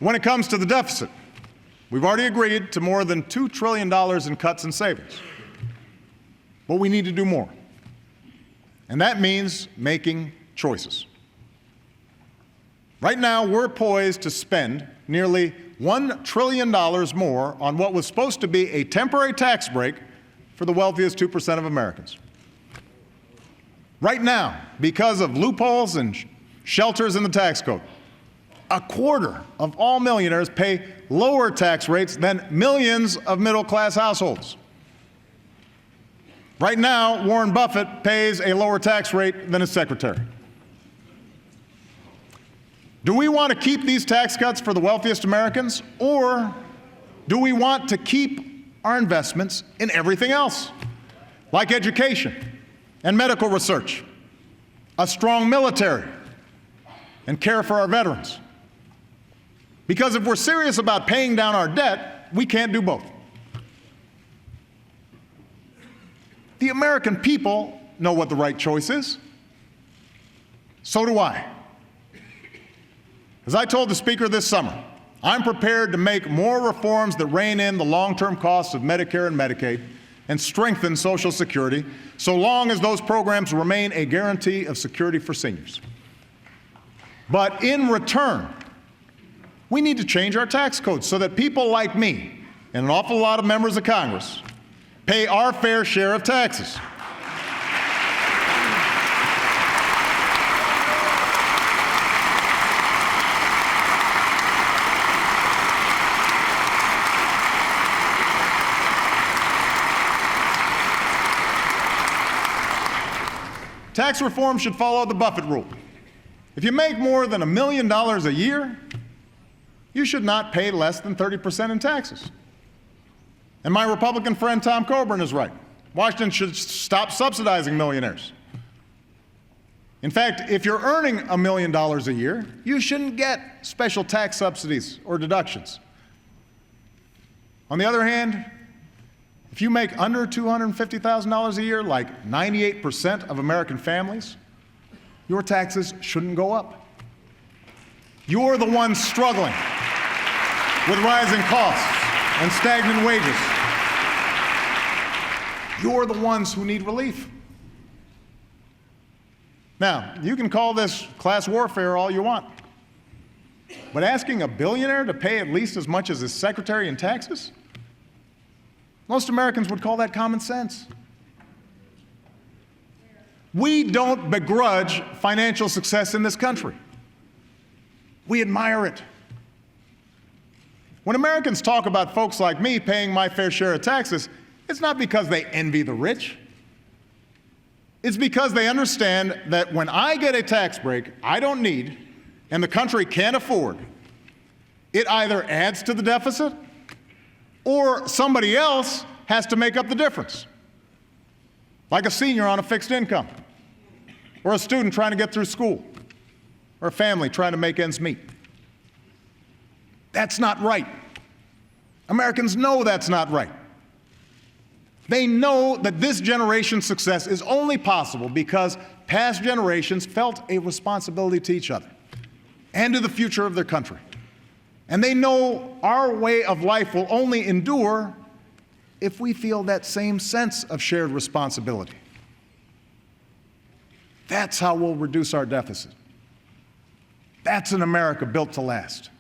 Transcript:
When it comes to the deficit, we've already agreed to more than $2 trillion in cuts and savings. But we need to do more. And that means making choices. Right now, we're poised to spend nearly $1 trillion more on what was supposed to be a temporary tax break for the wealthiest 2% of Americans. Right now, because of loopholes and shelters in the tax code, a quarter of all millionaires pay lower tax rates than millions of middle-class households. Right now, Warren Buffett pays a lower tax rate than his secretary. Do we want to keep these tax cuts for the wealthiest Americans, or do we want to keep our investments in everything else, like education and medical research, a strong military, and care for our veterans? Because if we're serious about paying down our debt, we can't do both. The American people know what the right choice is. So do I. As I told the Speaker this summer, I'm prepared to make more reforms that rein in the long-term costs of Medicare and Medicaid and strengthen Social Security, so long as those programs remain a guarantee of security for seniors. But in return, we need to change our tax code so that people like me and an awful lot of members of Congress pay our fair share of taxes. Tax reform should follow the Buffett rule. If you make more than $1 million a year, you should not pay less than 30% in taxes. And my Republican friend Tom Coburn is right. Washington should stop subsidizing millionaires. In fact, if you're earning $1 million a year, you shouldn't get special tax subsidies or deductions. On the other hand, if you make under $250,000 a year, like 98% of American families, your taxes shouldn't go up. You're the ones struggling with rising costs and stagnant wages. You're the ones who need relief. Now, you can call this class warfare all you want, but asking a billionaire to pay at least as much as his secretary in taxes? Most Americans would call that common sense. We don't begrudge financial success in this country. We admire it. When Americans talk about folks like me paying my fair share of taxes, it's not because they envy the rich. It's because they understand that when I get a tax break I don't need and the country can't afford, it either adds to the deficit or somebody else has to make up the difference, like a senior on a fixed income, or a student trying to get through school, or a family trying to make ends meet. That's not right. Americans know that's not right. They know that this generation's success is only possible because past generations felt a responsibility to each other and to the future of their country. And they know our way of life will only endure if we feel that same sense of shared responsibility. That's how we'll reduce our deficit. That's an America built to last.